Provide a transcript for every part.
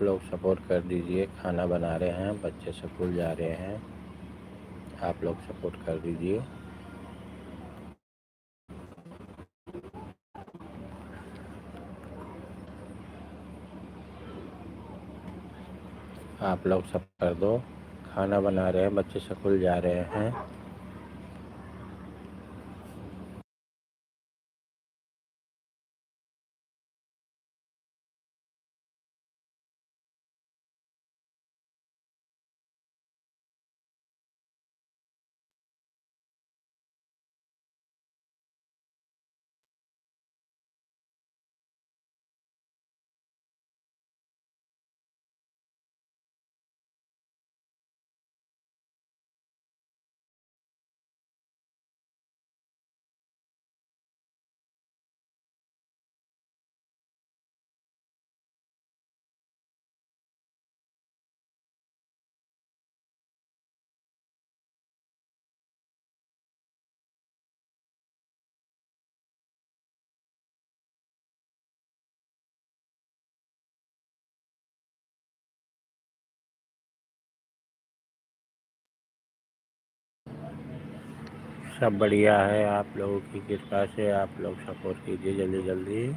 आप लोग सपोर्ट कर दीजिए। खाना बना रहे हैं, बच्चे स्कूल जा रहे हैं, आप लोग सपोर्ट कर दीजिए। आप लोग सब कर दो। खाना बना रहे हैं, बच्चे स्कूल जा रहे हैं। सब बढ़िया है, आप लोगों की कृपा से। आप लोग सपोर्ट कीजिए जल्दी जल्दी।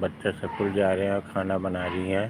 बच्चे स्कूल जा रहे हैं, खाना बना रही हैं।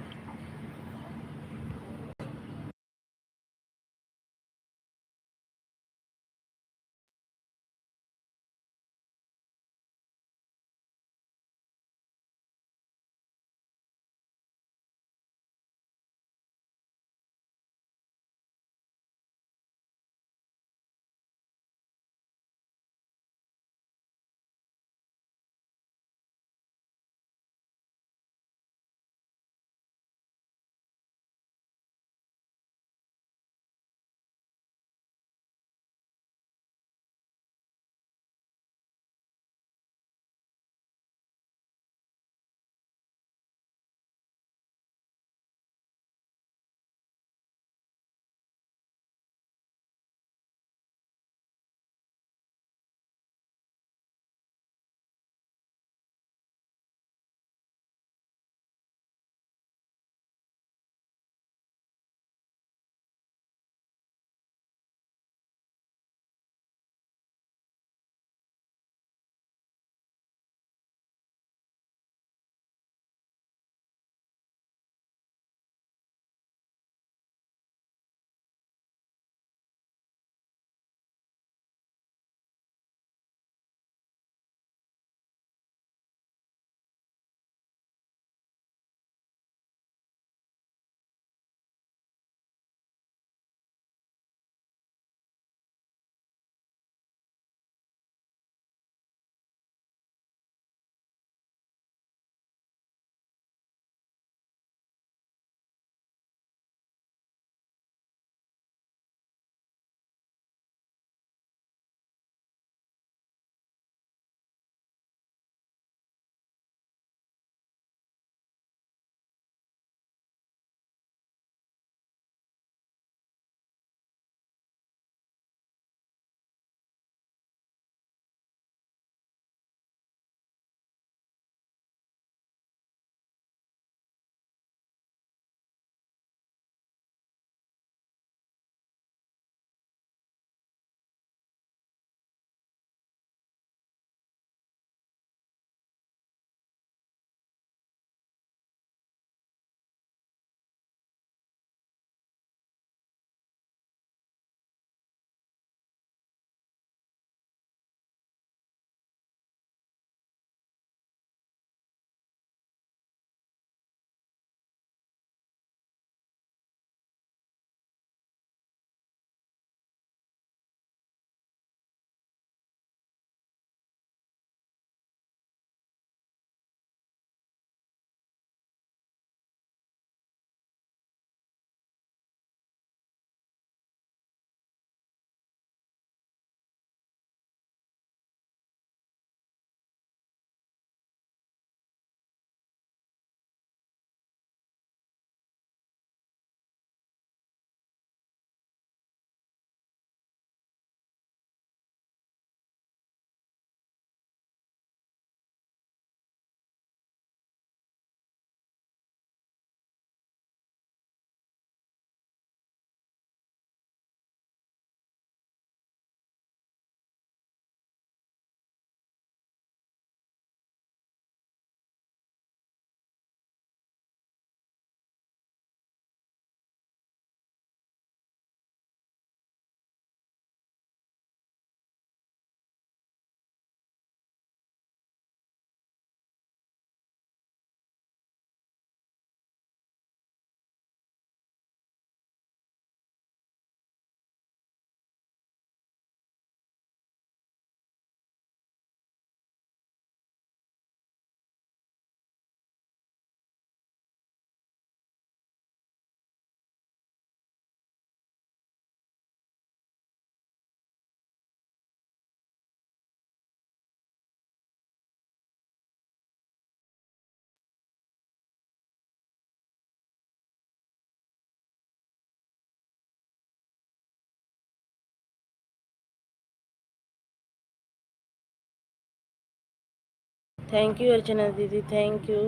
थैंक यू अर्चना दीदी, थैंक यू।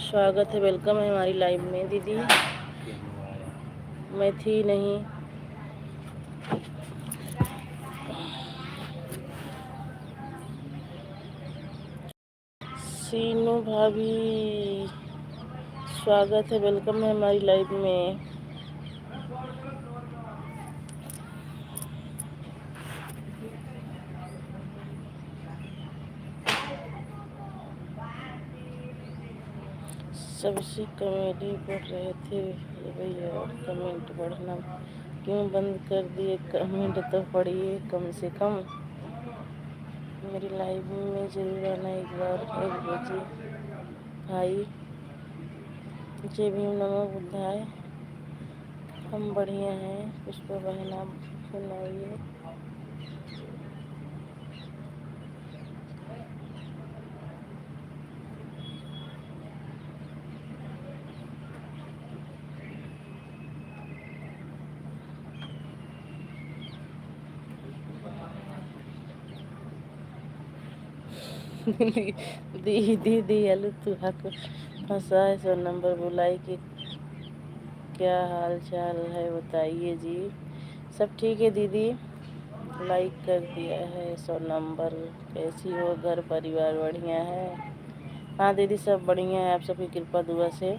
स्वागत है, वेलकम है हमारी लाइव में दीदी। मैं थी नहीं। सीनू भाभी, स्वागत है, वेलकम है हमारी लाइव में। सबसे कमेडी पढ़ रहे थे भैया, और कमेंट पढ़ना क्यों बंद कर दिए? कमेंट तो पढ़िए कम से कम। मेरी लाइव में जरूर आना एक बार 1 बजे। भाई जय भीम, नमो बुद्धाय। हम बढ़िया हैं। पुष्पा बहन आप सुनाइए। दीदी दीदी तू हक फंसा है। सो नंबर बुलाई कि क्या हाल चाल है बताइए जी। सब ठीक है दीदी, लाइक कर दिया है। 100 नंबर। कैसी हो? घर परिवार बढ़िया है? हाँ दीदी सब बढ़िया है, आप सबकी कृपा दुआ से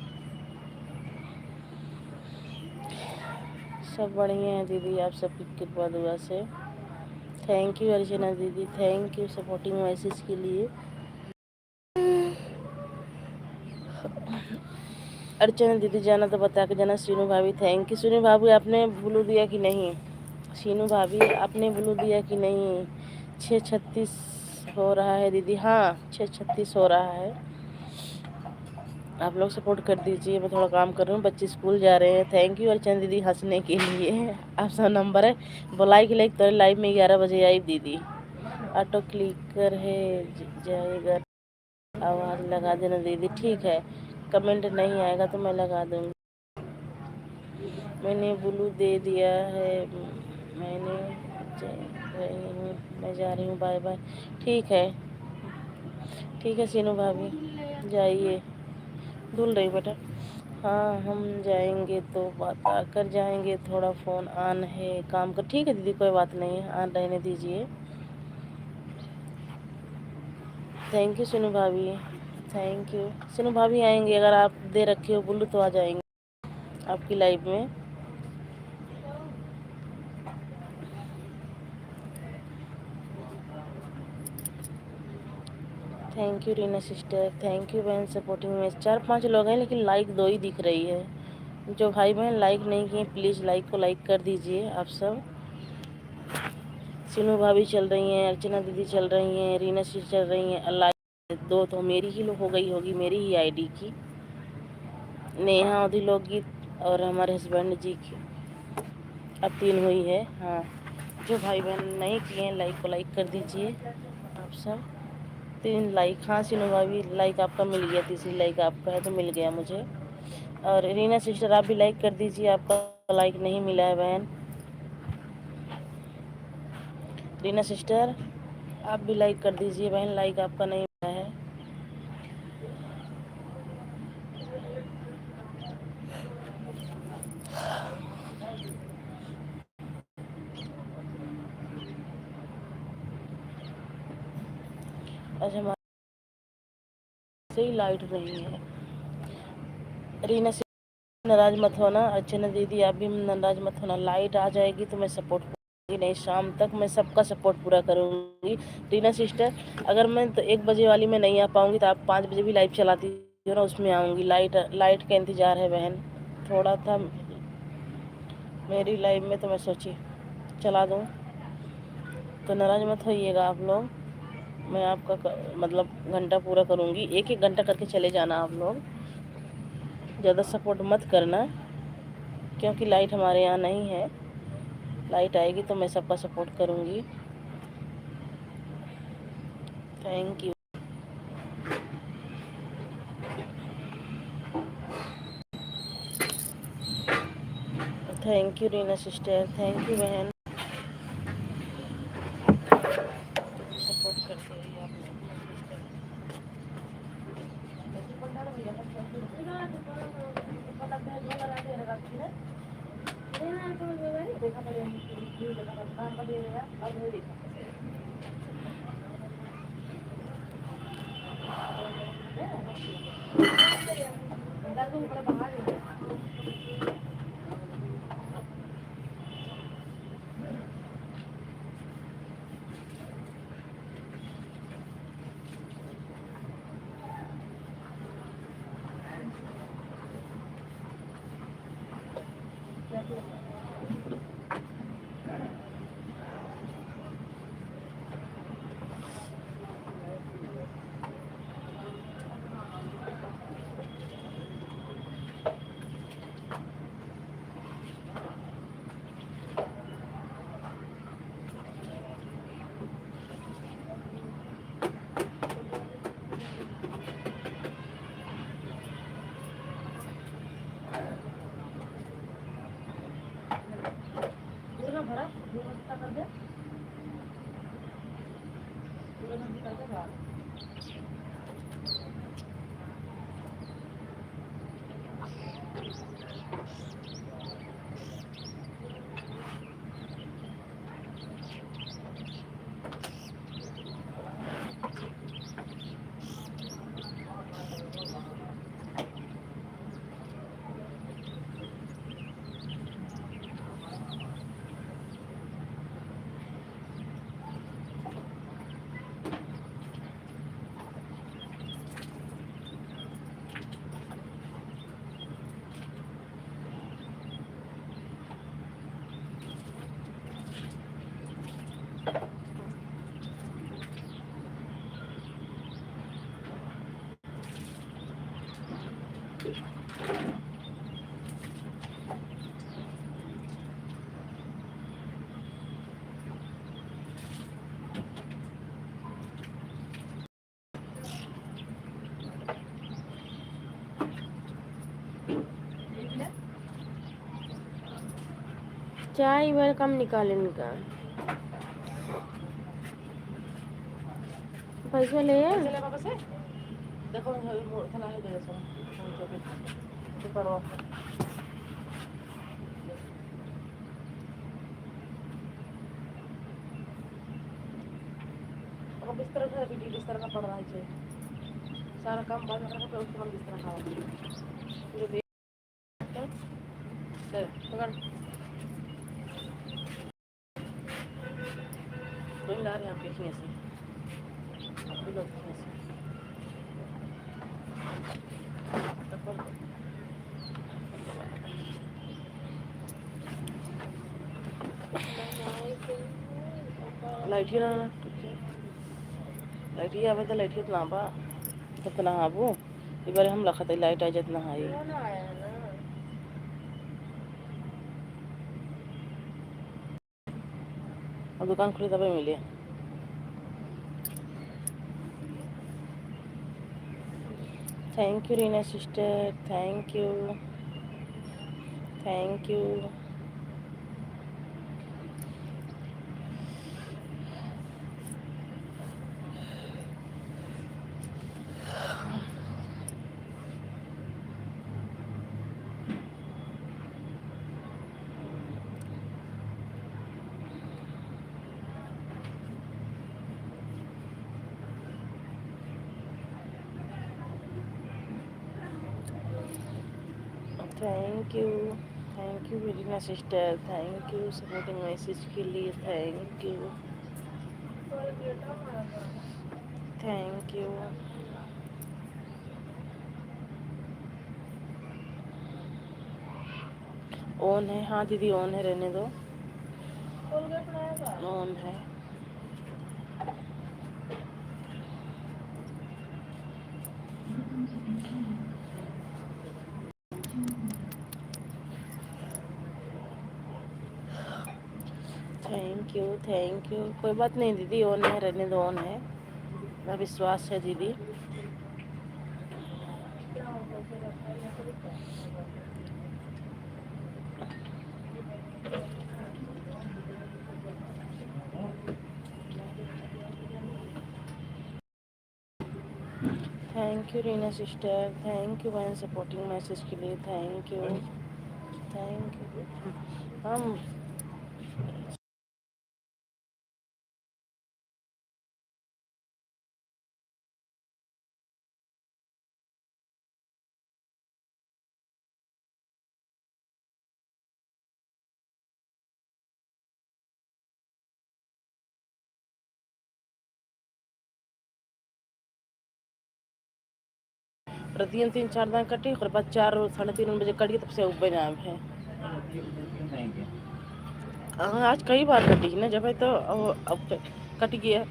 सब बढ़िया है दीदी, आप सबकी कृपा दुआ से। थैंक यू अर्चना दीदी, थैंक यू सपोर्टिंग मैसेज के लिए। अर्चना दीदी जाना तो बता के जाना। सीनू भाभी थैंक यू। सीनू भाभी आपने ब्लू दिया कि नहीं? सीनू भाभी आपने ब्लू दिया कि नहीं? 6:36 हो रहा है दीदी। हाँ 6:36 हो रहा है। आप लोग सपोर्ट कर दीजिए, मैं थोड़ा काम कर रही हूँ, बच्चे स्कूल जा रहे हैं। थैंक यू अर्चना दीदी हंसने के लिए। आप सब नंबर है बुलाई के लिए तो लाइव में 11 बजे आई दीदी। ऑटो क्लिकर है जाएगा, आवाज़ लगा देना दीदी। ठीक है, कमेंट नहीं आएगा तो मैं लगा दूँगी। मैंने ब्लू दे दिया है। मैंने मैं जा रही हूँ, बाय बाय। ठीक है, ठीक है सीनू भाभी जाइए। धुल रही बेटा। हाँ हम जाएंगे तो बात आकर जाएंगे, थोड़ा फ़ोन ऑन है काम कर। ठीक है दीदी कोई बात नहीं है, ऑन रहने दीजिए। थैंक यू सीनू भाभी, थैंक यू। सीनू भाभी आएंगे, अगर आप दे रखे हो बुल्लू तो आ जाएंगे आपकी लाइव में। Thank you Reena sister, thank you बहन सपोर्टिंग में। 4-5 लोग हैं लेकिन लाइक 2 ही दिख रही है। जो भाई बहन लाइक नहीं किए प्लीज़ लाइक को लाइक कर दीजिए आप सब। सीनू भाभी चल रही हैं, अर्चना दीदी चल रही हैं, रीना सिस्टर चल रही हैं। अल्लाह 2 तो मेरी ही हो गई होगी, मेरी ही आईडी की। नेहा अधिलोकित और हमारे हस्बैंड जी की अब 3 हुई है। हाँ जो भाई बहन नहीं किए हैं लाइक को लाइक कर दीजिए आप सब। 3 लाइक। हाँ सीनू भाभी लाइक आपका मिल गया, तीसरी लाइक आपका है तो मिल गया मुझे। और रीना सिस्टर आप भी लाइक कर दीजिए, आपका लाइक नहीं मिला है बहन। रीना सिस्टर आप भी लाइक कर दीजिए बहन, लाइक आपका नहीं मिला है। आज हमारे से ही लाइट नहीं है। रीना सिस्टर नाराज मत होना, अर्चना दीदी आप भी नाराज मत होना। लाइट आ जाएगी तो मैं सपोर्ट करूँगी, नहीं शाम तक मैं सबका सपोर्ट पूरा करूँगी। रीना सिस्टर अगर मैं तो 1 बजे वाली में नहीं आ पाऊँगी तो आप 5 बजे भी लाइव चलाती हो ना, उसमें आऊँगी। लाइट का इंतज़ार है बहन, थोड़ा था मेरी लाइव में तो मैं सोची चला दूँ, तो नाराज मत होइएगा आप लोग। मैं आपका मतलब घंटा पूरा करूँगी, 1-1 घंटा करके चले जाना आप लोग, ज़्यादा सपोर्ट मत करना क्योंकि लाइट हमारे यहाँ नहीं है। लाइट आएगी तो मैं सबका सपोर्ट करूँगी। Thank you. Thank you Reena sister, thank you बहन, सपोर्ट करते रहिए आप लोग। चाय बार कम निकाले इनका पैसा ले देखो बिस्तर बिस्तर का पड़ रहा है सारा काम बंद करके उसके बाद बिस्तर खाओ कोई ला रहे हैं आप देखेंगे से आप भी लोग देखेंगे से लाइट ना लाइट आवे तो लाइट ना बा तब ना आबू एक बार हम रखते लाइट आ जात ना आई और दुकान खुली तब मिले thank you Reena sister thank you thank you thank you Reena sister thank you supporting message के लिए thank you thank you on है हाँ दीदी ऑन है रहने दो ऑन है थैंक यू कोई बात नहीं दीदी ऑन है रहने दो ऑन है मेरा विश्वास है दीदी thank you Reena sister thank you मैंने सपोर्टिंग मैसेज के लिए थैंक यू हम प्रतिदिन 3-4 दिन कटी और बाद 4 साढ़े 3 बजे कटी तब से ऊपर नाम है। हाँ आज कई बार कटी ना जब है तो अब कट गया।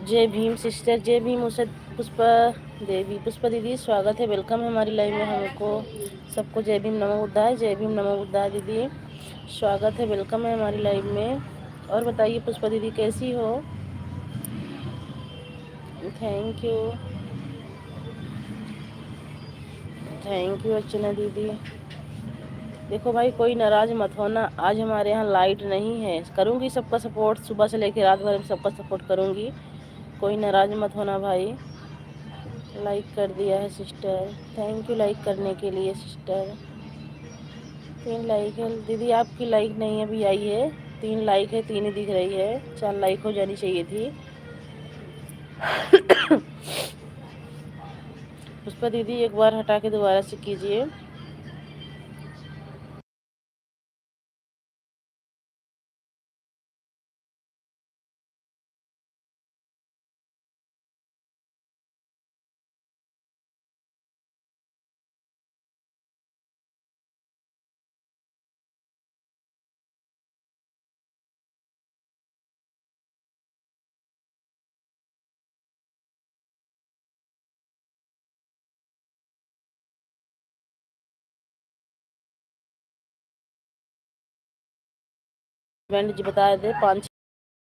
जय भीम सिस्टर, जय भीम उषा, पुष्पा देवी, पुष्पा दीदी स्वागत है, वेलकम है हमारी लाइव में। हमको सबको जय भीम नमो बुद्धाय, जय भीम नमो बुद्धाय दीदी, स्वागत है, वेलकम है हमारी लाइव में। और बताइए पुष्पा दीदी कैसी हो? Thank you, thank you Archana दीदी। देखो भाई कोई नाराज मत होना, आज हमारे यहाँ लाइट नहीं है। करूँगी सबका सपोर्ट, सुबह से लेकर रात भर सबका सपोर्ट करूँगी, कोई नाराज मत होना भाई। लाइक कर दिया है सिस्टर, थैंक यू लाइक करने के लिए सिस्टर। 3 लाइक है दीदी, आपकी लाइक नहीं अभी आई है। 3 लाइक है, 3 ही दिख रही है, 4 लाइक हो जानी चाहिए थी। पुष्पा दीदी एक बार हटा के दोबारा से कीजिए। बैंड जी बता दे 5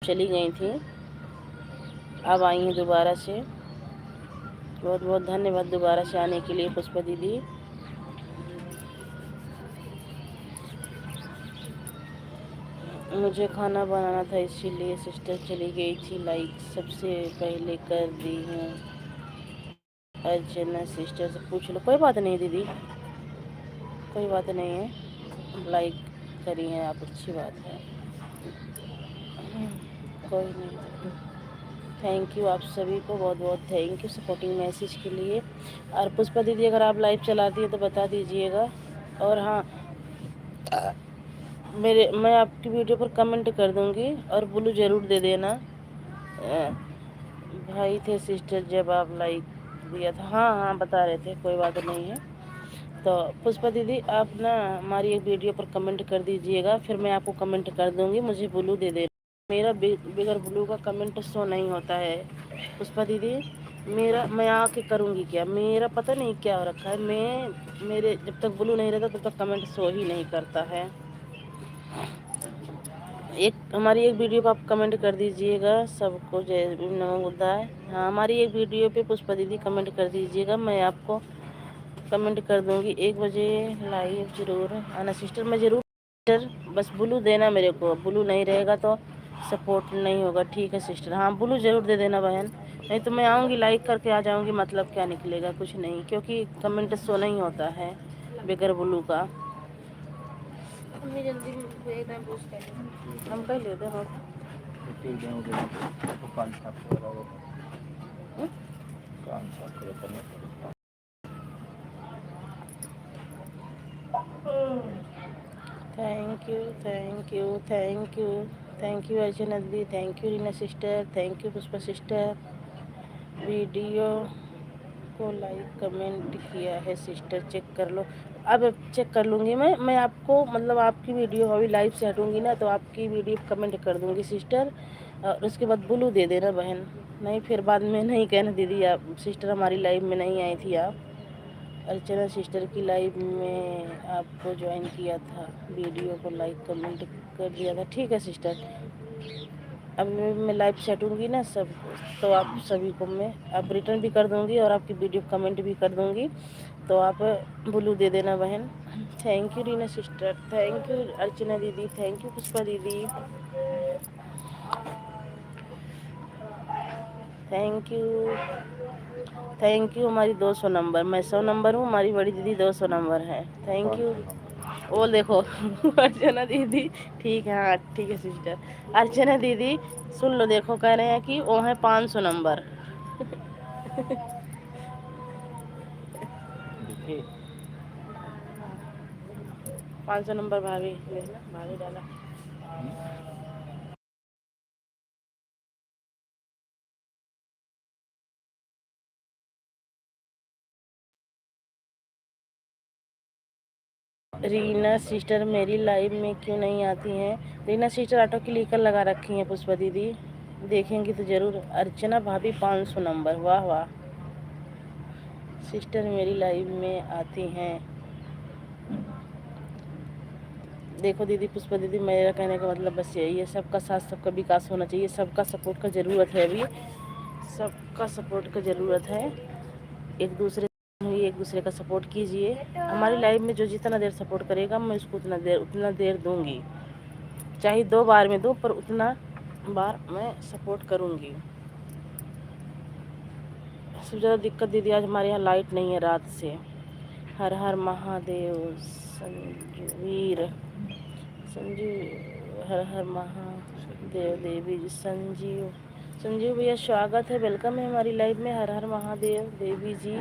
चली गई थी, अब आई हैं दोबारा से। बहुत बहुत धन्यवाद दोबारा से आने के लिए पुष्पा दीदी। मुझे खाना बनाना था इसीलिए सिस्टर चली गई थी, लाइक सबसे पहले कर दी हूँ। अर्चना सिस्टर से पूछ लो, कोई बात नहीं दीदी, कोई बात नहीं है, लाइक करी है आप, अच्छी बात है, कोई नहीं। थैंक यू आप सभी को, बहुत बहुत थैंक यू सपोर्टिंग मैसेज के लिए। और पुष्पा दीदी अगर आप लाइव चलाती है तो बता दीजिएगा। और हाँ मैं आपकी वीडियो पर कमेंट कर दूंगी और ब्लू ज़रूर दे देना। भाई थे सिस्टर जब आप लाइक दिया था, हाँ हाँ बता रहे थे, कोई बात नहीं है। तो पुष्पा दीदी आप ना हमारी एक वीडियो पर कमेंट कर दीजिएगा, फिर मैं आपको कमेंट कर दूंगी, मुझे ब्लू दे देना। मेरा बगैर ब्लू का कमेंट शो नहीं होता है पुष्पा दीदी। मेरा मैं आके करूँगी क्या, मेरा पता नहीं क्या हो रखा है, मेरे जब तक ब्लू नहीं रहता तब तक कमेंट शो ही नहीं करता है। एक हमारी एक वीडियो पे आप कमेंट कर दीजिएगा, सबको जय नमो बुद्धाय। हाँ हमारी एक वीडियो पे पुष्पा दीदी कमेंट कर दीजिएगा, मैं आपको कमेंट कर दूंगी। 1 बजे लाइव ज़रूर आना सिस्टर, मैं ज़रूर सिस्टर, बस ब्लू देना मेरे को, ब्लू नहीं रहेगा तो सपोर्ट नहीं होगा, ठीक है सिस्टर। हाँ ब्लू ज़रूर दे देना बहन, नहीं तो मैं आऊँगी लाइक करके आ जाऊँगी, मतलब क्या निकलेगा, कुछ नहीं, क्योंकि कमेंट शो नहीं होता है बगैर ब्लू का। जल्दी हम कह लेते हैं thank you thank you thank you thank you Archana दीदी, thank you Reena sister, thank you Pushpa sister. Video को लाइक कमेंट किया है सिस्टर, चेक कर लो। अब चेक कर लूँगी मैं आपको, मतलब आपकी वीडियो अभी लाइव से हटूँगी ना तो आपकी वीडियो कमेंट कर दूँगी सिस्टर, और उसके बाद ब्लू दे देना बहन, नहीं फिर बाद में नहीं कहना दीदी आप सिस्टर हमारी लाइव में नहीं आई थी आप। अर्चना सिस्टर की लाइव में आपको ज्वाइन किया था, वीडियो को लाइक कमेंट कर दिया था, ठीक है सिस्टर। अब मैं लाइव से हटूँगी ना सब, तो आप सभी को मैं अब रिटर्न भी कर दूँगी और आपकी वीडियो कमेंट भी कर दूँगी, तो आप ब्लू दे देना बहन। Thank you Reena sister, thank you Archana दीदी, थैंक यू पुष्पा दीदी, थैंक यू थैंक यू। हमारी 200 नंबर, मैं 100 नंबर हूँ, हमारी बड़ी दीदी 200 नंबर है, थैंक यू। वो देखो अर्चना दीदी, ठीक है, हाँ ठीक है सिस्टर। अर्चना दीदी सुन लो, देखो कह रहे हैं कि वो है 500 नंबर। देखिए 500 नंबर भाभी, देखना भाभी डाला। रीना सिस्टर मेरी लाइव में क्यों नहीं आती हैं? रीना सिस्टर ऑटो क्लिकर लगा रखी हैं पुष्पा दीदी, देखेंगी तो जरूर। अर्चना भाभी 500 नंबर, वाह वाह। सिस्टर मेरी लाइव में आती हैं। देखो दीदी, पुष्पा दीदी मेरा कहने का मतलब बस यही है, सबका साथ सबका विकास होना चाहिए, सबका सपोर्ट का ज़रूरत है अभी, सबका सपोर्ट का ज़रूरत है। एक दूसरे हुई, एक दूसरे का सपोर्ट कीजिए। हमारी लाइफ में जो जितना देर सपोर्ट करेगा मैं उसको उतना देर दूंगी, चाहे 2 बार में दूँ, पर उतना बार मैं सपोर्ट करूंगी। सबसे ज़्यादा दिक्कत दीदी आज हमारे यहाँ लाइट नहीं है रात से। हर हर महादेव। संजीवीर, संजीव, हर हर महादेव देवी जी, संजीव, संजीव भैया स्वागत है, वेलकम है हमारी लाइव में। हर हर महादेव देवी जी,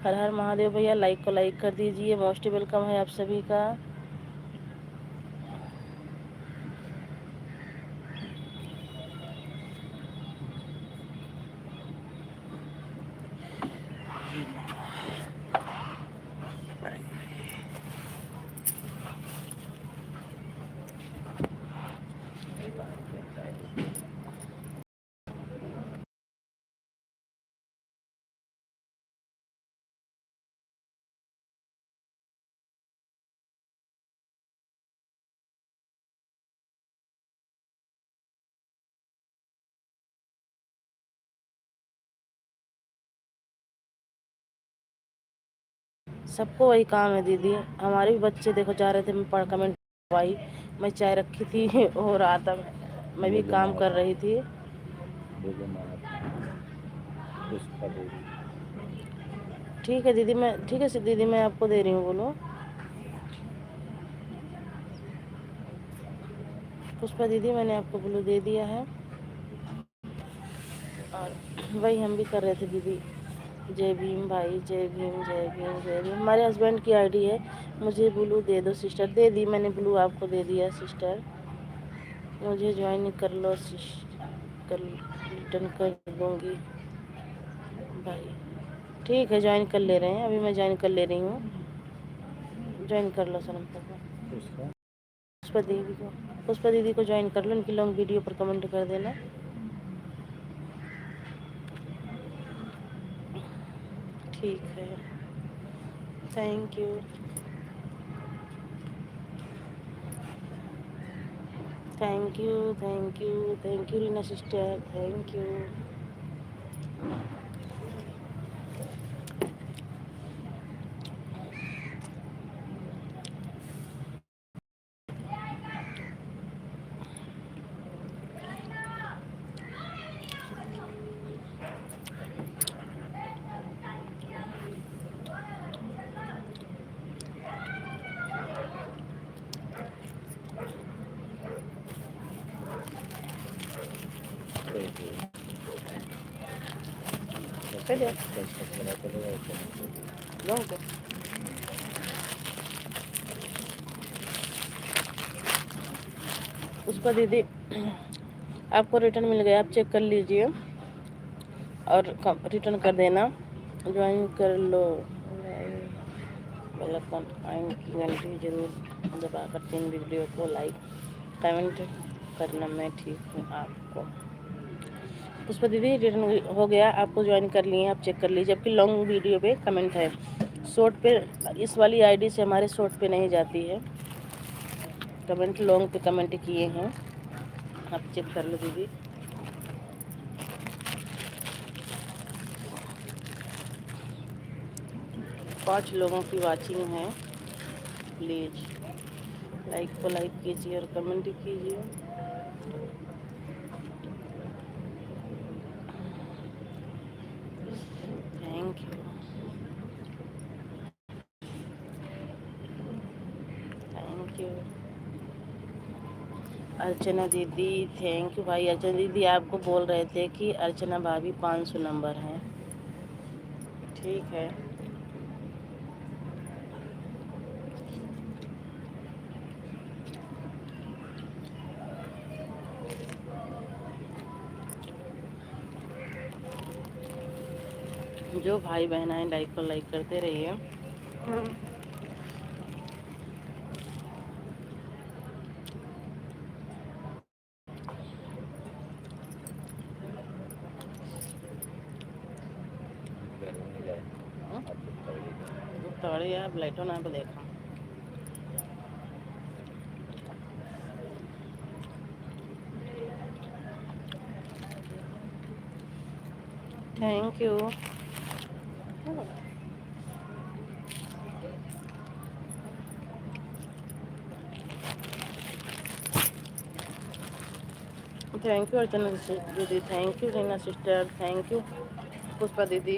हर हर महादेव भैया, लाइक को लाइक कर दीजिए, मोस्ट वेलकम है आप सभी का। सबको वही काम है दीदी, हमारे भी बच्चे देखो जा रहे थे, मैं पढ़ कमेंट आई, मैं चाय रखी थी हो रहा था, मैं भी काम कर रही थी। ठीक है दीदी, मैं ठीक है दीदी, मैं आपको दे रही हूँ, बोलो। पुष्पा दीदी मैंने आपको ब्लू दे दिया है, और वही हम भी कर रहे थे दीदी। जय भीम भाई, जय भीम जय भीम जय भीम। हमारे हस्बैंड की आईडी है, मुझे ब्लू दे दो सिस्टर। दे दी मैंने, ब्लू आपको दे दिया सिस्टर, मुझे ज्वाइन कर लो सिस्टर, रिटर्न कर दूँगी भाई। ठीक है, ज्वाइन कर ले रहे हैं, अभी मैं ज्वाइन कर ले रही हूँ, ज्वाइन कर लो सनम को, पुष्पा दीदी को ज्वाइन कर लो, उनकी लॉन्ग वीडियो पर कमेंट कर देना। ठीक है, thank you, thank you, thank you, thank you Reena sister, thank you. उसका दीदी आपको रिटर्न मिल गया, आप चेक कर लीजिए और रिटर्न कर देना, ज्वाइन कर लो। की घंटी जरूर दबा कर 3 वीडियो को लाइक कमेंट करना, मैं ठीक हूँ आपको। पुष्पा दीदी रिटर्न हो गया, आपको ज्वाइन कर लिए, आप चेक कर लीजिए। आपकी लॉन्ग वीडियो पे कमेंट है, शॉर्ट पे इस वाली आईडी से हमारे शॉर्ट पे नहीं जाती है कमेंट, लॉन्ग पे कमेंट किए हैं, आप चेक कर लो दीदी। पाँच लोगों की वाचिंग है, प्लीज़ लाइक को लाइक कीजिए और कमेंट कीजिए। Thank you. Thank you Archana दीदी, थैंक यू भाई। अर्चना दीदी आपको बोल रहे थे कि अर्चना भाभी 500 नंबर हैं। ठीक है, जो भाई बहन आए लाइक को लाइक करते रहिए। तोड़े यार लाइटों ना पे देखो। Thank you. Thank you Archana दीदी, thank you Reena sister, thank you Pushpa दीदी,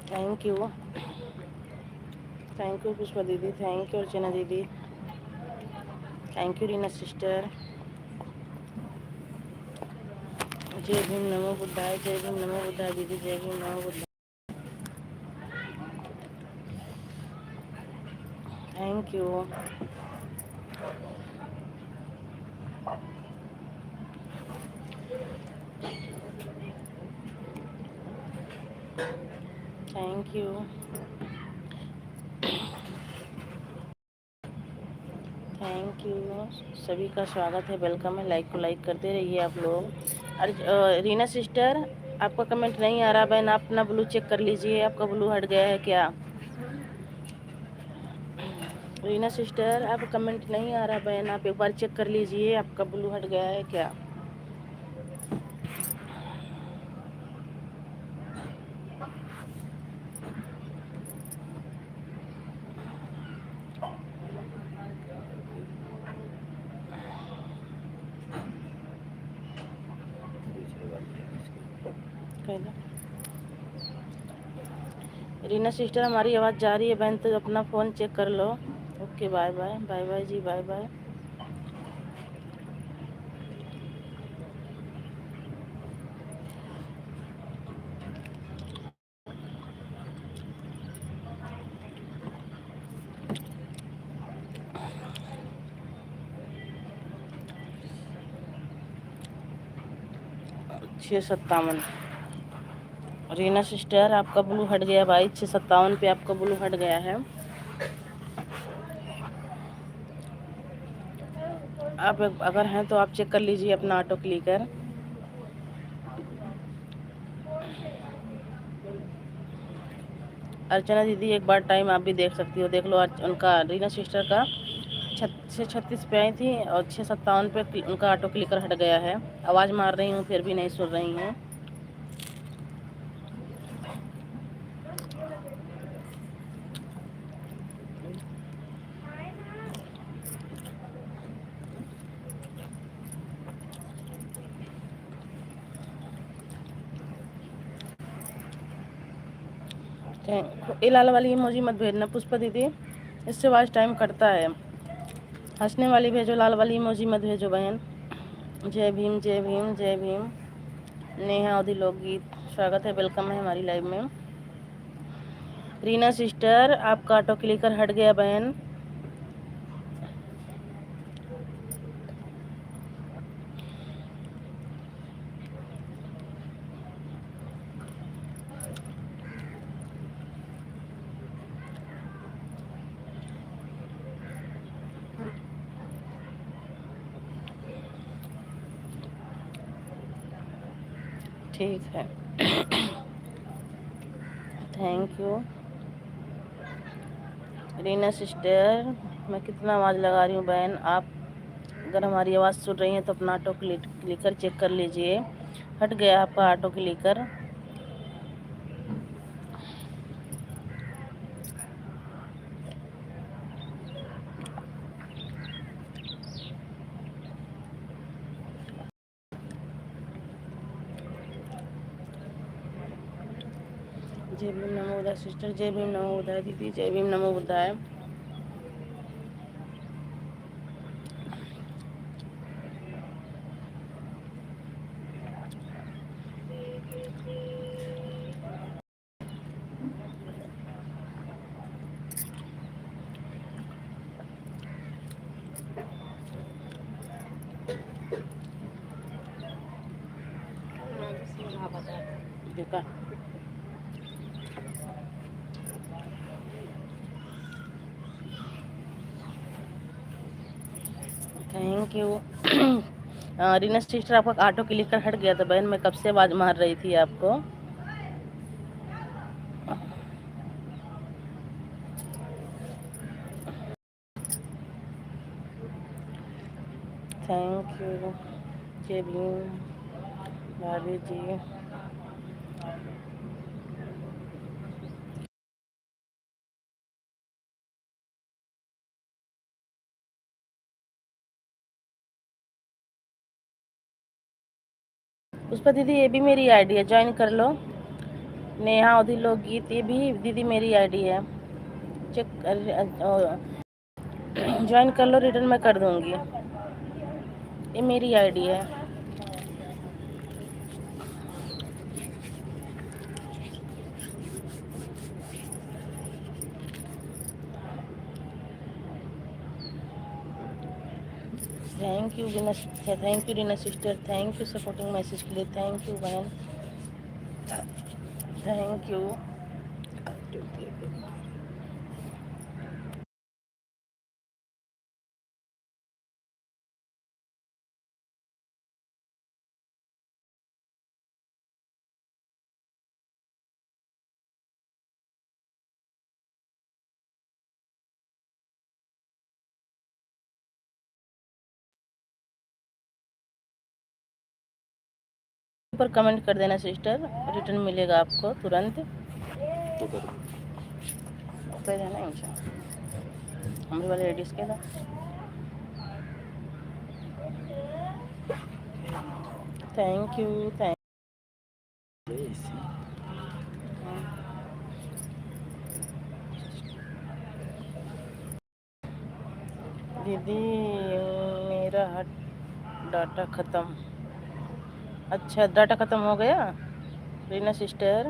थैंक यू पुष्पा दीदी, थैंक यू अर्चना दीदी, थैंक यू रीना सिस्टर। जय भीम नमो बुद्धाय, जय भीम नमो बुद्धाय दीदी, जय भीम नमो बुद्धाय, thank you. Thank you, thank you. सभी का स्वागत है, वेलकम है। लाइक को लाइक करते रहिए आप लोग। अरे रीना सिस्टर, आपका कमेंट नहीं आ रहा बहन, आप अपना ब्लू चेक कर लीजिए, आपका ब्लू हट गया है क्या? रीना सिस्टर, आपका कमेंट नहीं आ रहा बहन, आप एक बार चेक कर लीजिए, आपका ब्लू हट गया है क्या? रीना सिस्टर, हमारी आवाज़ जा रही है बहन तो अपना फ़ोन चेक कर लो। Okay, bye bye, bye bye जी, बाय बाय। छः 57। रीना सिस्टर, आपका ब्लू हट गया भाई, 657 पे आपका ब्लू हट गया है। आप अगर हैं तो आप चेक कर लीजिए अपना ऑटो क्लिकर। अर्चना दीदी, एक बार टाइम आप भी देख सकती हो, देख लो। उनका रीना सिस्टर का 6:36 पे आई थी और 6:57 पे उनका ऑटो क्लिकर हट गया है। आवाज़ मार रही हूँ फिर भी नहीं सुन रही हैं। ये लाल वाली इमोजी मत भेजना पुष्पा दीदी, इससे आवाज़ टाइम कटता है। हंसने वाली भेजो, लाल वाली इमोजी मत भेजो बहन। जय भीम, जय भीम, जय भीम। नेहा अवधि लोकगीत, स्वागत है, वेलकम है हमारी लाइव में। रीना सिस्टर, आपका ऑटो क्लिकर हट गया बहन। ठीक है, थैंक यू रीना सिस्टर। मैं कितना आवाज़ लगा रही हूँ बहन, आप अगर हमारी आवाज़ सुन रही हैं तो अपना ऑटो क्लिकर चेक कर लीजिए। हट गया आपका ऑटो क्लिकर। जय भीम नमो बुद्धाय सिस्टर, जय भीम नमो बुद्धाय दीदी, जय भीम नमो बुद्धाय। देखा। Thank you. रीना सिस्टर, आपका ऑटो क्लिक कर हट गया था बहन, मैं कब से आवाज मार रही थी आपको। थैंक यू जय भीम भाभी जी। पुष्पा दीदी, ये भी मेरी आईडी है, ज्वाइन कर लो। नेहा उदी लोकगीत, ये भी दीदी मेरी आईडी है, चेक ज्वाइन कर लो, रिटर्न मैं कर दूंगी, ये मेरी आईडी है। Thank you Reena sister, thank you supporting message के लिए, थैंक यू बहन, थैंक यू। ऊपर कमेंट कर देना सिस्टर, रिटर्न मिलेगा आपको तुरंत। कर देना हमारे वाले लेडीज के ना। थैंक यू दीदी, मेरा डाटा ख़त्म। अच्छा, डाटा ख़त्म हो गया रीना सिस्टर,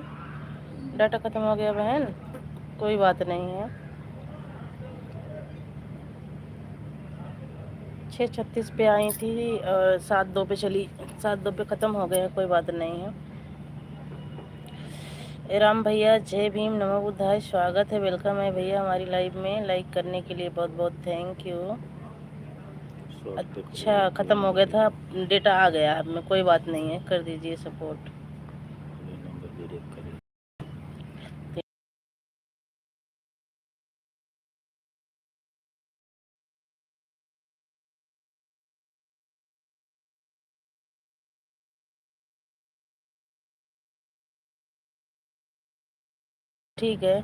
डाटा ख़त्म हो गया बहन, कोई बात नहीं है। 6:36 पे आई थी और 7:02 पे चली, 7:02 पे ख़त्म हो गया, कोई बात नहीं है। राम भैया जय भीम नमो बुद्धाय, स्वागत है, वेलकम है भैया हमारी लाइव में, लाइक करने के लिए बहुत बहुत थैंक यू। अच्छा, ख़त्म हो गया था, डेटा आ गया अब में, कोई बात नहीं है, कर दीजिए सपोर्ट। ठीक है,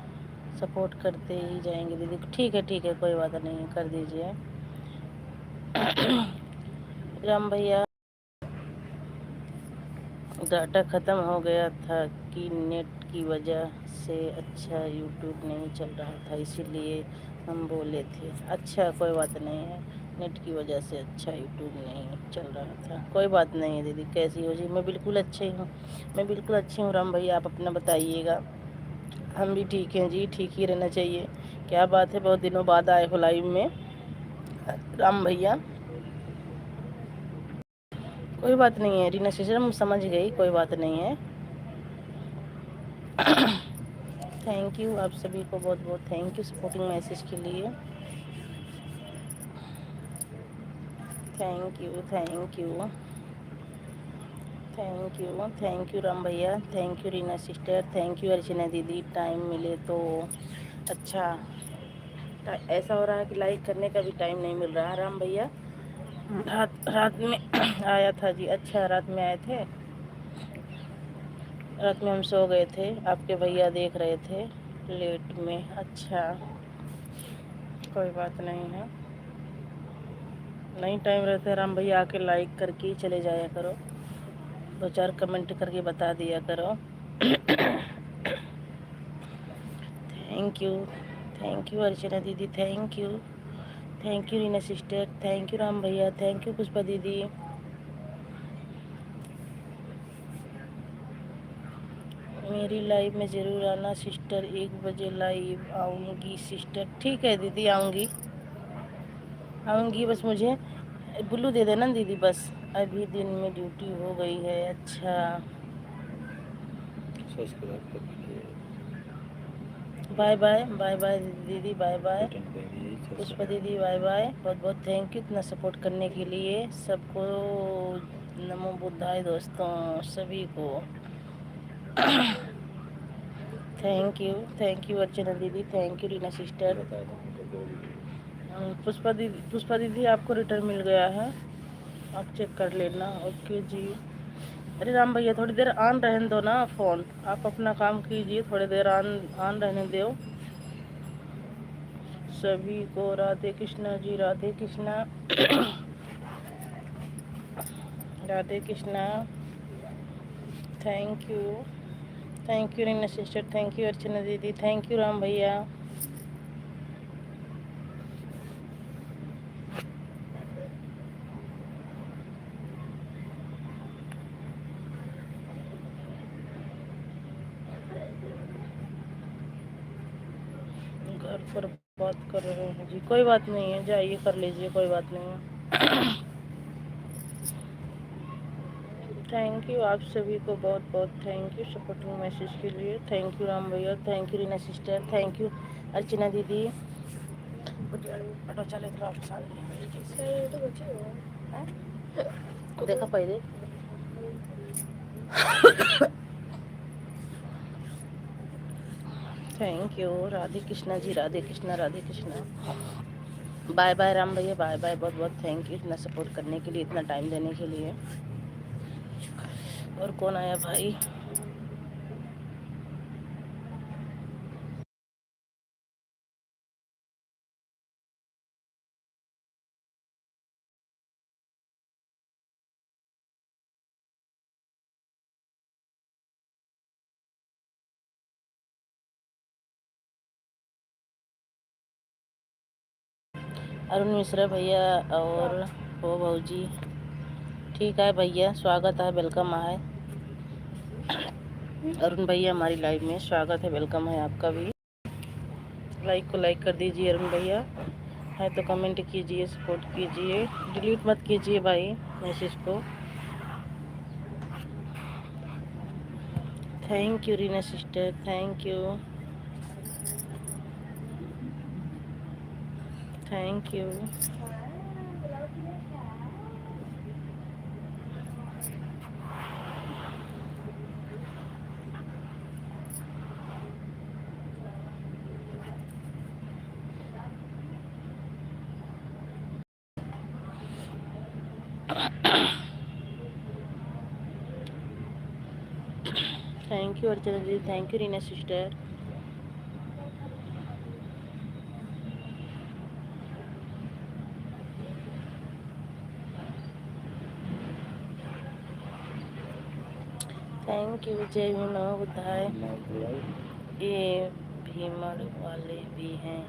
सपोर्ट करते ही जाएंगे दीदी, ठीक है, कोई बात नहीं है, कर दीजिए। राम भैया, डाटा ख़त्म हो गया था कि नेट की वजह से अच्छा यूट्यूब नहीं चल रहा था, इसीलिए हम बोले थे। अच्छा, कोई बात नहीं है, नेट की वजह से अच्छा यूट्यूब नहीं चल रहा था, कोई बात नहीं है दीदी, कैसी हो जी? मैं बिल्कुल अच्छी हूँ, मैं बिल्कुल अच्छी हूँ राम भैया, आप अपना बताइएगा। हम भी ठीक हैं जी, ठीक ही रहना चाहिए। क्या बात है, बहुत दिनों बाद आए हो लाइव में राम भैया। कोई बात नहीं है रीना सिस्टर, हम समझ गई, कोई बात नहीं है। थैंक यू आप सभी को, बहुत बहुत थैंक यू सपोर्टिंग मैसेज के लिए। Thank you thank you Ram भैया, thank you Reena sister, thank you Archana दीदी। टाइम मिले तो अच्छा, ऐसा हो रहा है कि लाइक करने का भी टाइम नहीं मिल रहा है राम भैया। रात में आया था जी, अच्छा रात में आए थे, रात में हम सो गए थे, आपके भैया देख रहे थे लेट में। अच्छा, कोई बात नहीं है, नहीं टाइम रहते राम भैया आके लाइक करके ही चले जाया करो, 2-4 कमेंट करके बता दिया करो। थैंक यू अर्चना दीदी, thank you Reena sister, thank you Ram भैया, थैंक यू पुष्पा दीदी। मेरी लाइव में ज़रूर आना सिस्टर, 1 बजे लाइव आऊँगी सिस्टर। ठीक है दीदी, आऊँगी, बस मुझे ब्लू दे देना दीदी, बस अभी दिन में ड्यूटी हो गई है। अच्छा, सब्सक्राइब कर दीजिए, बाय बाय बाय बाय दीदी, बाय बाय बटन कर दीजिए पुष्पा दीदी, बाय बाय। बहुत बहुत थैंक यू इतना सपोर्ट करने के लिए सबको। नमो बुद्धाय दोस्तों सभी को। थैंक यू अर्चना दीदी, thank you Reena sister. Pushpa दीदी आपको रिटर्न मिल गया है, आप चेक कर लेना। ओके जी। अरे राम भैया थोड़ी देर ऑन रहने दो ना फ़ोन, आप अपना काम कीजिए, थोड़ी देर ऑन रहने दो। सभी को Radhe Krishna ji, Radhe Krishna. Radhe Krishna. Thank you Reena sister, thank you Archana दीदी, थैंक यू राम भैया। घर पर बात कर रहे हैं जी, कोई बात नहीं है, जाइए कर लीजिए, कोई बात नहीं है। थैंक यू आप सभी को, बहुत बहुत थैंक यू सपोर्टिंग मैसेज के लिए। थैंक यू राम भैया, thank you Reena sister, thank you Archana दीदी। ऑटो चाले देखा पहले। Thank you Radhe Krishna ji, Radhe Krishna, Radhe Krishna. Bye bye Ram भैया, बाय बाय। बहुत बहुत थैंक यू इतना सपोर्ट करने के लिए, इतना टाइम देने के लिए। और कौन आया भाई? अरुण मिश्रा भैया और हो भाजी। ठीक है भैया, स्वागत है, वेलकम है अरुण भैया हमारी लाइव में, स्वागत है, वेलकम है आपका भी। लाइक को लाइक कर दीजिए अरुण भैया, है तो कमेंट कीजिए, सपोर्ट कीजिए, डिलीट मत कीजिए भाई मैसेज को। Thank you Reena sister, thank you, thank you. Thank you Archana ji, thank you Reena sister. Thank you Jai Bhim नमो बुद्धाय। ये भीमड़ वाले भी हैं।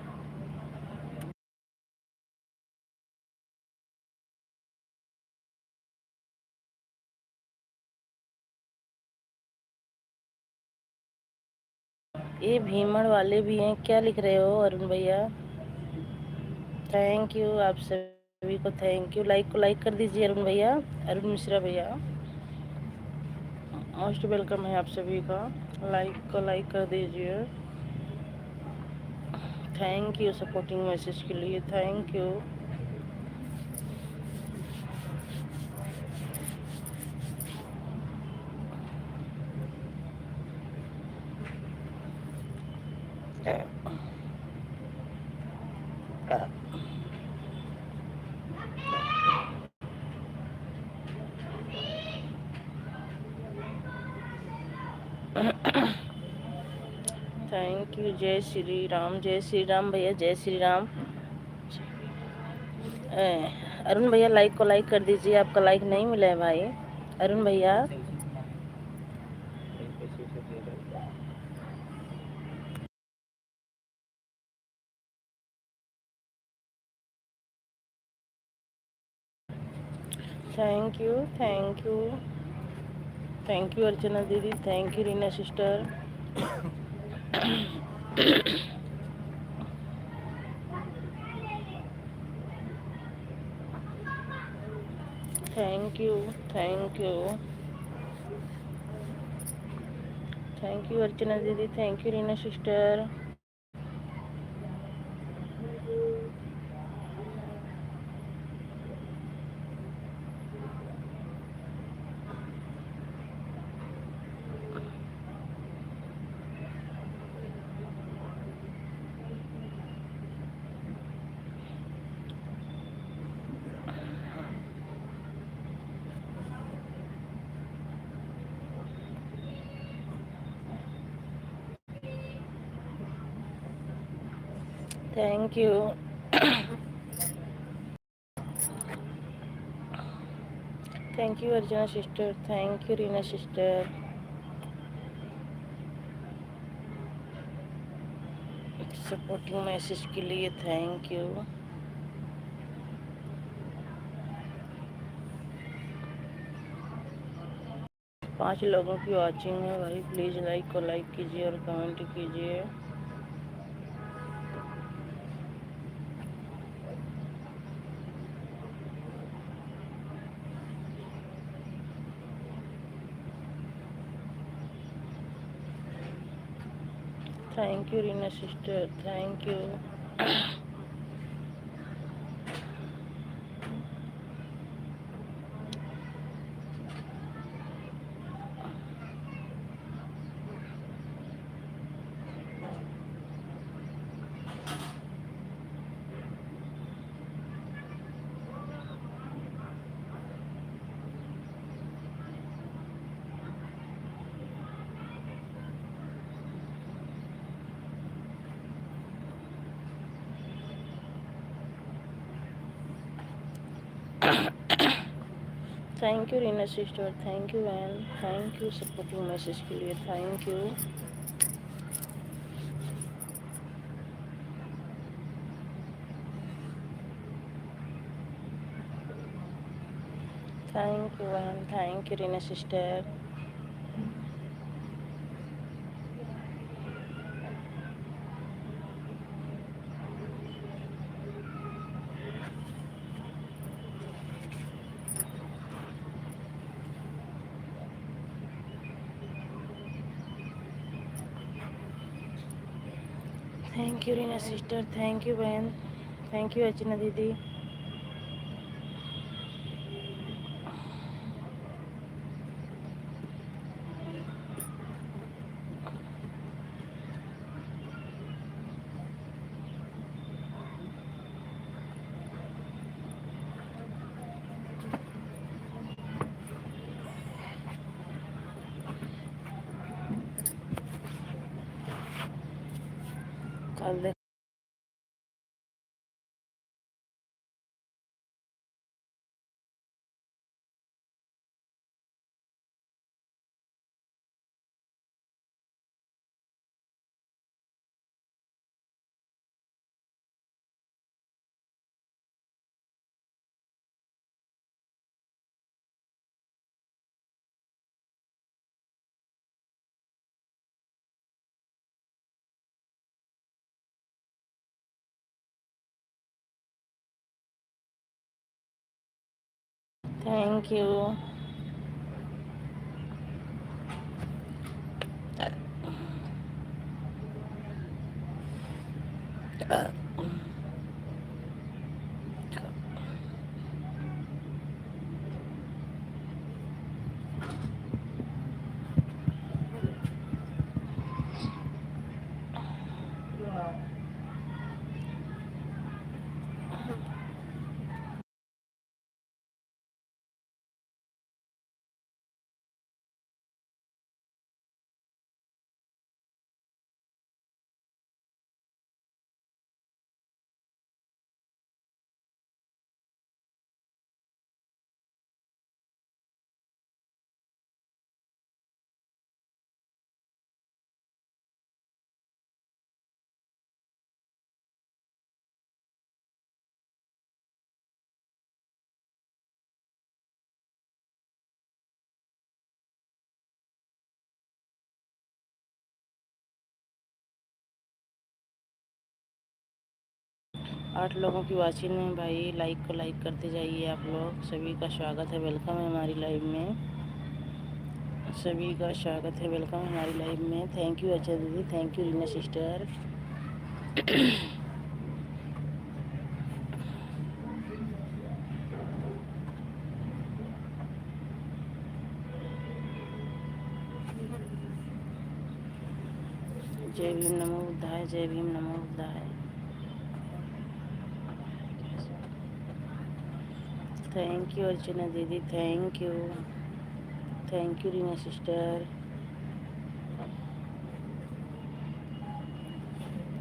ये भीमड़ वाले भी हैं, क्या लिख रहे हो अरुण भैया? थैंक यू आप सभी को, थैंक यू। लाइक को लाइक कर दीजिए अरुण भैया, अरुण मिश्रा भैया, मोस्ट वेलकम है आप सभी का। लाइक को लाइक कर दीजिए। थैंक यू सपोर्टिंग मैसेज के लिए, थैंक यू। थैंक यू, जय श्री राम, जय श्री राम भैया, जय श्री राम। अरुण भैया लाइक को लाइक कर दीजिए, आपका लाइक नहीं मिला है भाई अरुण भैया। Thank you, thank you, thank you Archana दीदी, thank you Reena sister. Thank you, thank you, thank you Archana दीदी, thank you Reena sister. Thank you. Thank you Archana sister, thank you Reena sister. Supporting message के लिए थैंक यू। 5 लोगों की वॉचिंग है भाई, please like को like कीजिए और कमेंट कीजिए। Thank you Reena sister, thank you. Thank you Reena sister, thank you when, thank you supporting message के लिए thank you. Thank you when, thank you Reena sister. Thank you Reena sister, thank you बहन, thank you Archana दीदी। कल देख thank you. आठ लोगों की watching में भाई, लाइक को लाइक करते जाइए आप लोग। सभी का स्वागत है, वेलकम है हमारी लाइव में। सभी का स्वागत है, वेलकम हमारी लाइव में। थैंक यू अच्छा दीदी, थैंक यू रीना सिस्टर। जय भीम नमो बुद्धाय, जय भीम नमो बुद्धाय। थैंक यू अर्चना दीदी, thank you Reena sister,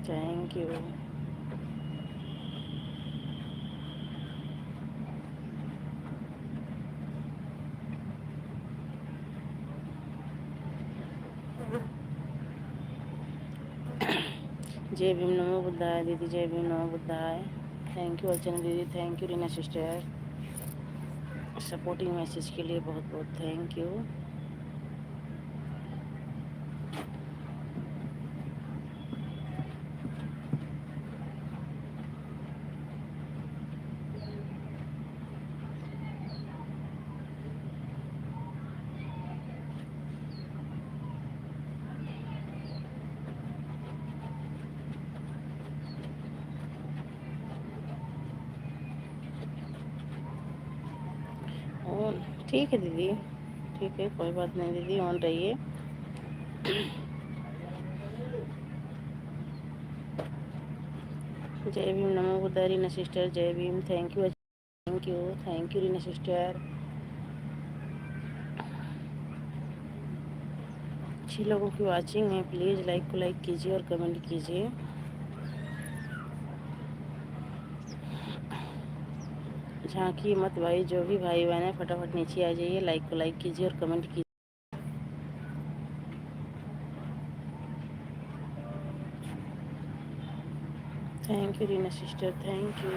thank you. Jai Bhim नमो बुद्धाय दीदी, जय भीम नमो बुद्धाय। थैंक यू अर्चना दीदी, thank you Reena sister. Supporting message के लिए बहुत बहुत थैंक यू। ऑन ठीक है दीदी, ठीक है, कोई बात नहीं दीदी, ऑन रहिए। जय भीम नमो बुद्धाय रीना सिस्टर, जय Bhim, thank you Reena sister. 6 लोगों की वाचिंग है, प्लीज़ लाइक को लाइक कीजिए और कमेंट कीजिए। झांकी मत भाई, जो भी भाई बहन है फटाफट नीचे आ जाइए, लाइक को लाइक कीजिए और कमेंट कीजिए। Thank you Reena sister, thank you.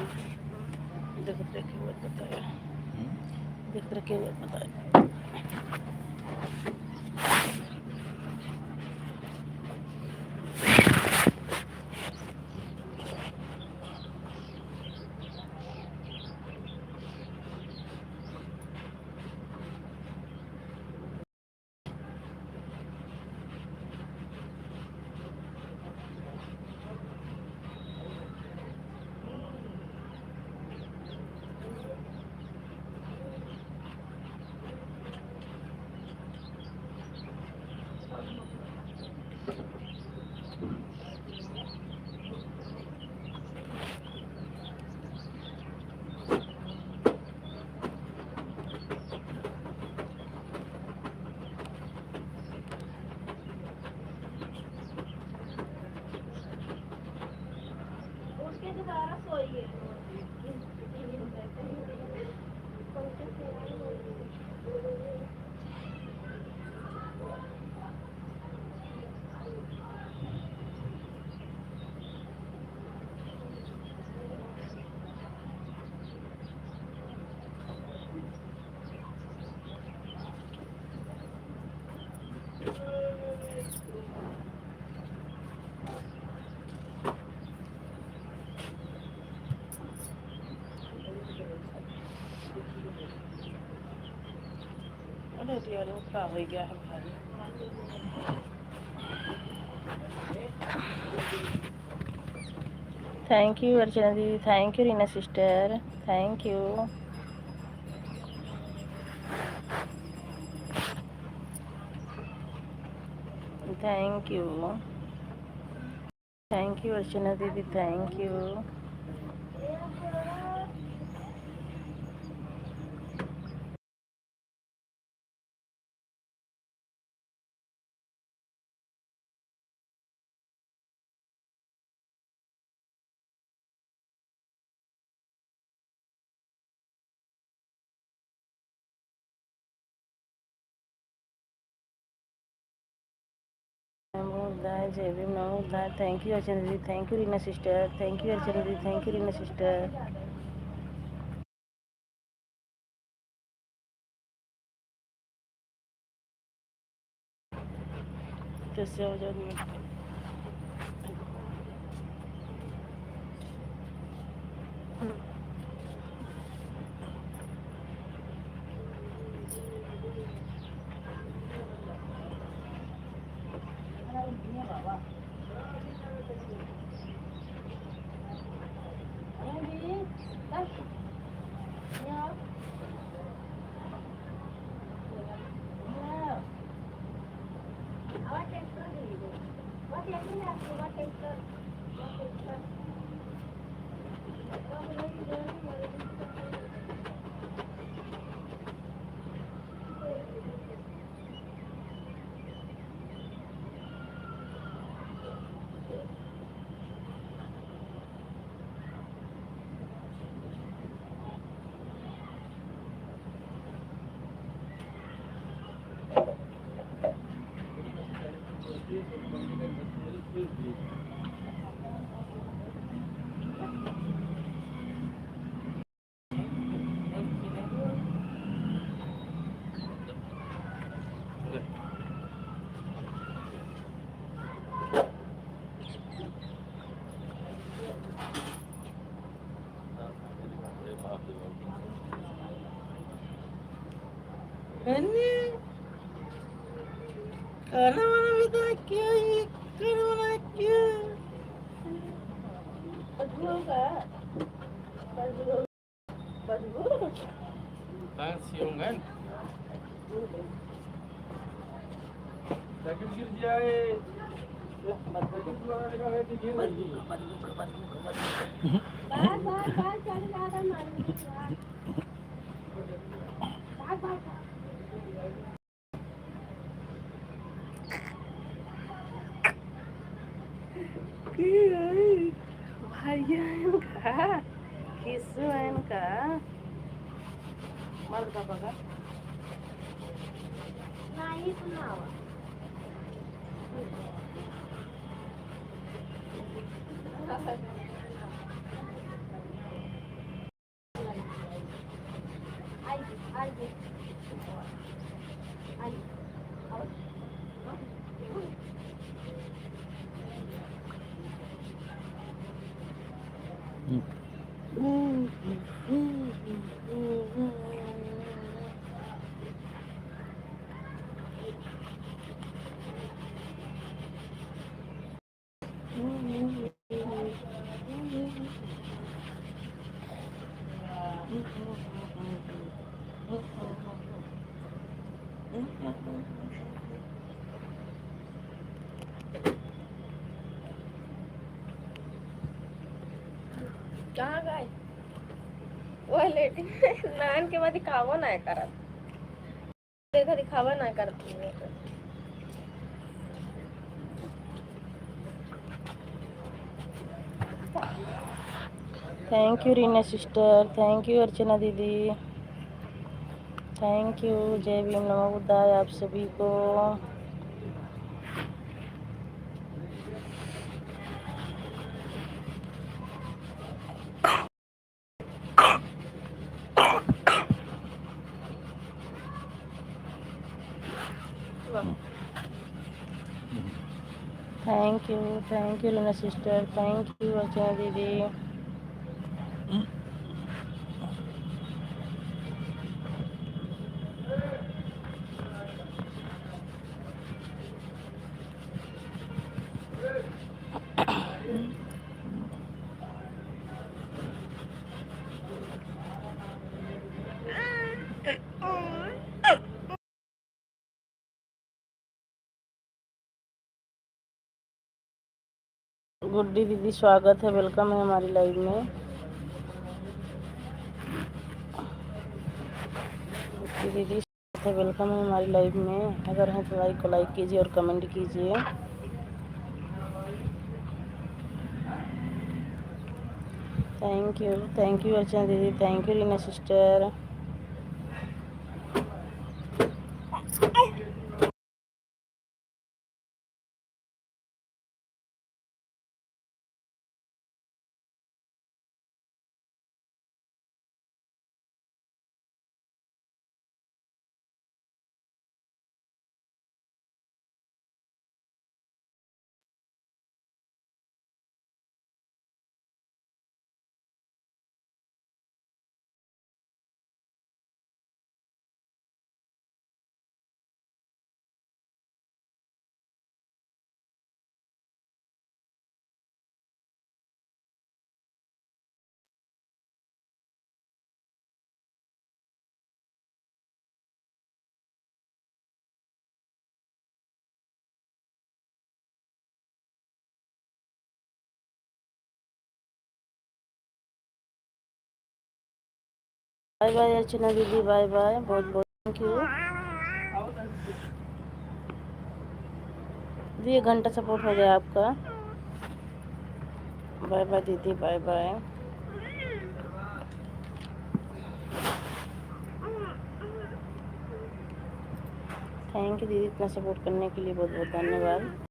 देख रखे हुए बताया, देख रखे हुए बताया। अरे यार वो क्या हो गया है भाई। थैंक यू अर्चना दीदी, thank you Reena sister, thank you. Thank you Archana दीदी, थैंक यू। जय भीम नमो बुद्धाय, थैंक यू अर्चना दीदी, thank you Reena sister, thank you Archana दीदी, थैंक यू रीना सिस्टर। कैसे हो जाओ Anne, खाना वाना भी तो क्या ये खाना वाना क्या बदबू का बदबू बदबू Siungan. Sakit गिर जाए भाइयान का किसुआन का मर्द का बगा नहीं सुनावा कहाँ गए वो लेटी नान के बाद दिखावा ना करत देखा दिखावा ना करती है thank you Reena sister thank you Archana दीदी थैंक यू जय भीम नमो बुद्धाय आप सभी को thank you Reena sister thank you Archana दीदी गुड्डी दीदी स्वागत है वेलकम है हमारी लाइव में गुड्डी दीदी स्वागत है वेलकम है हमारी लाइव में अगर हैं तो लाइक को लाइक कीजिए और कमेंट कीजिए थैंक यू अर्चना दीदी thank you Reena sister bye bye Archana दीदी, बाय बाय, बहुत बहुत थैंक यू दीदी। 1 घंटा सपोर्ट हो गया आपका। बाय बाय दीदी, बाय बाय। थैंक यू दीदी, इतना सपोर्ट करने के लिए बहुत बहुत धन्यवाद।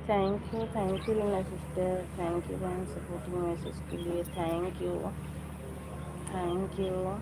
Thank you Reena sister, thank you बहन सपोर्टिंग मैसेज के लिए, thank you, thank you.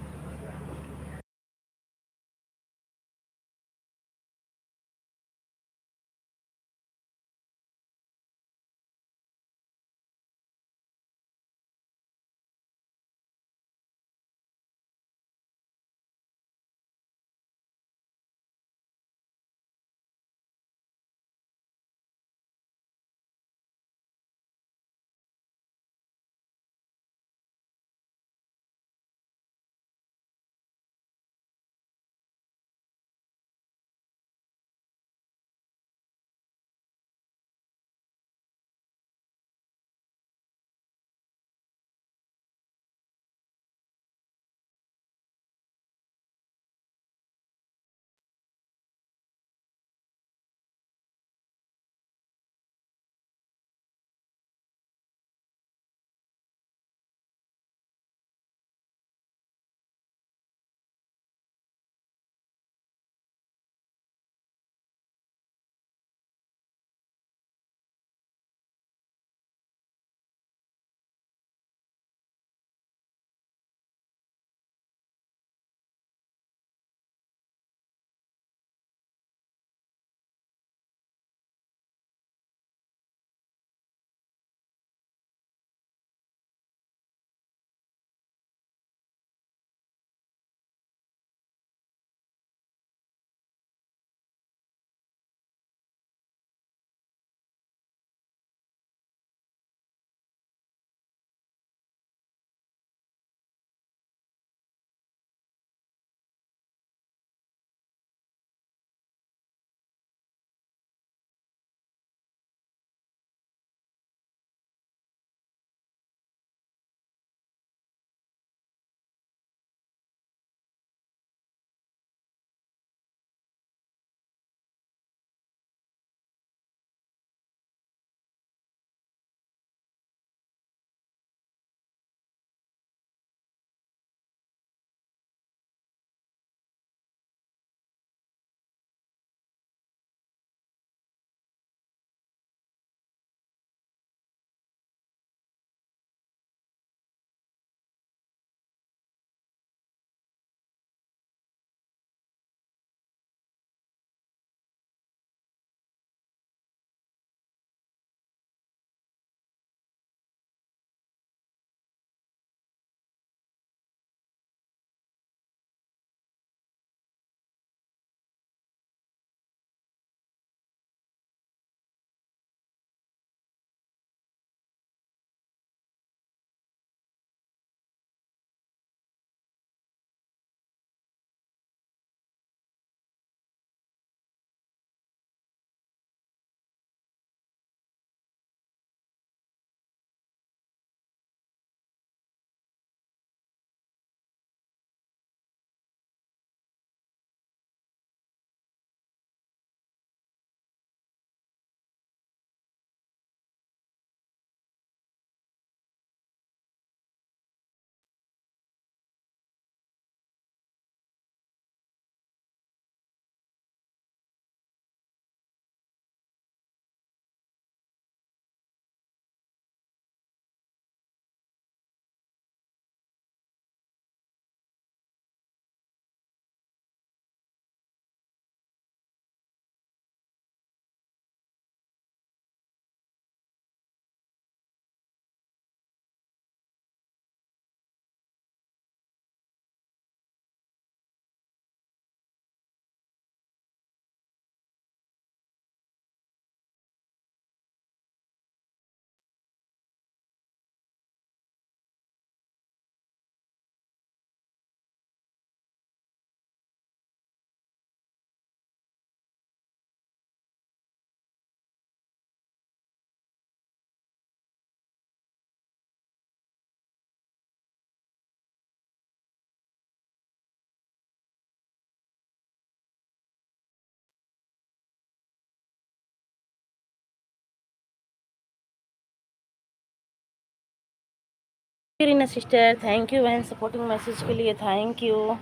Reena sister, thank you बहन सपोर्टिंग मैसेज के लिए, thank you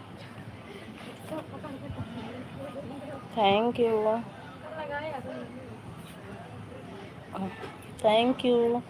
thank you thank you.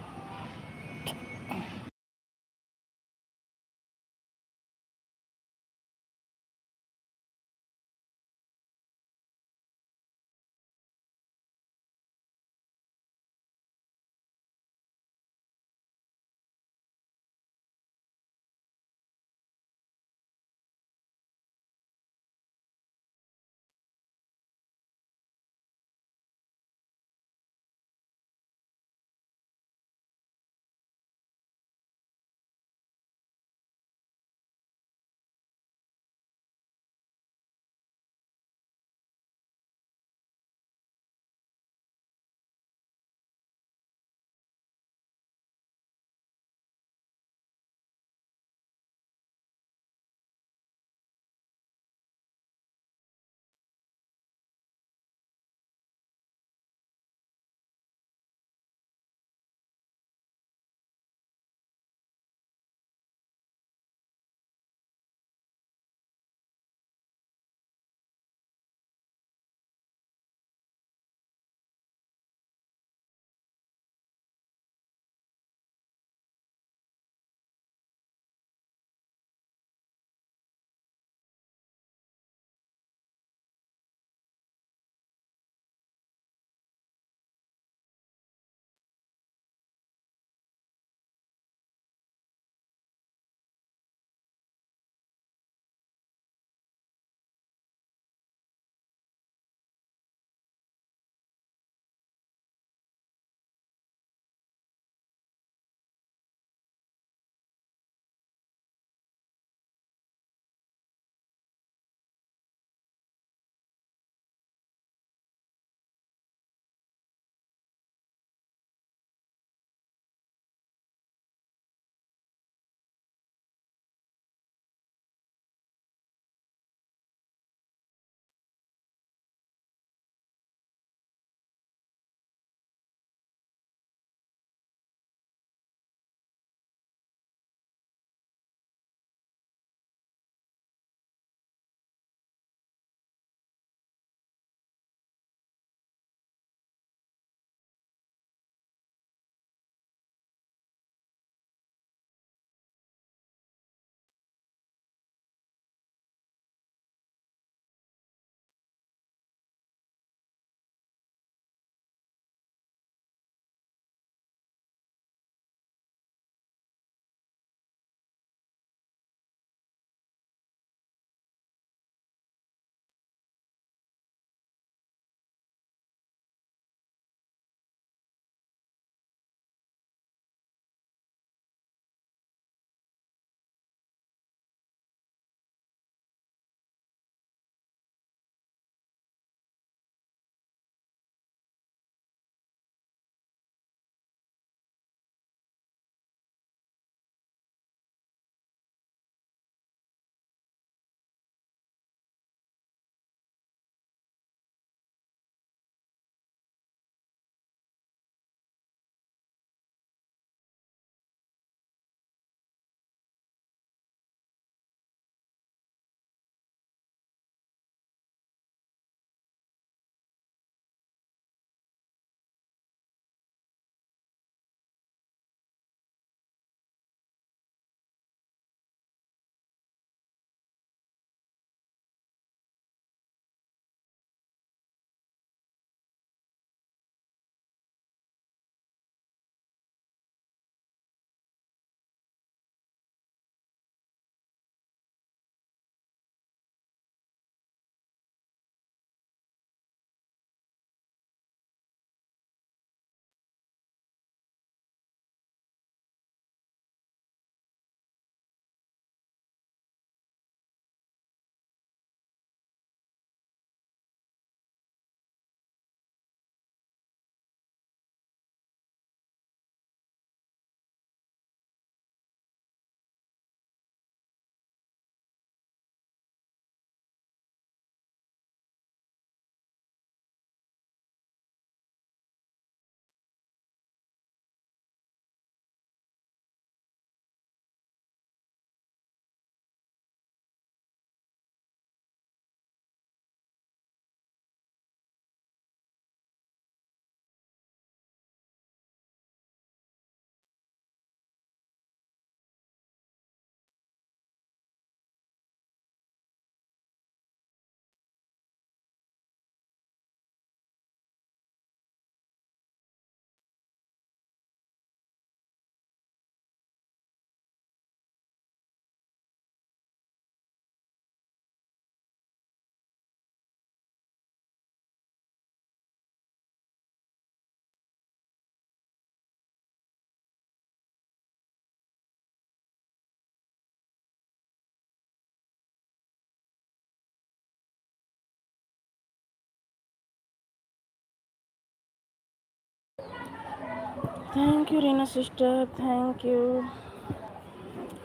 Thank you Reena sister, thank you.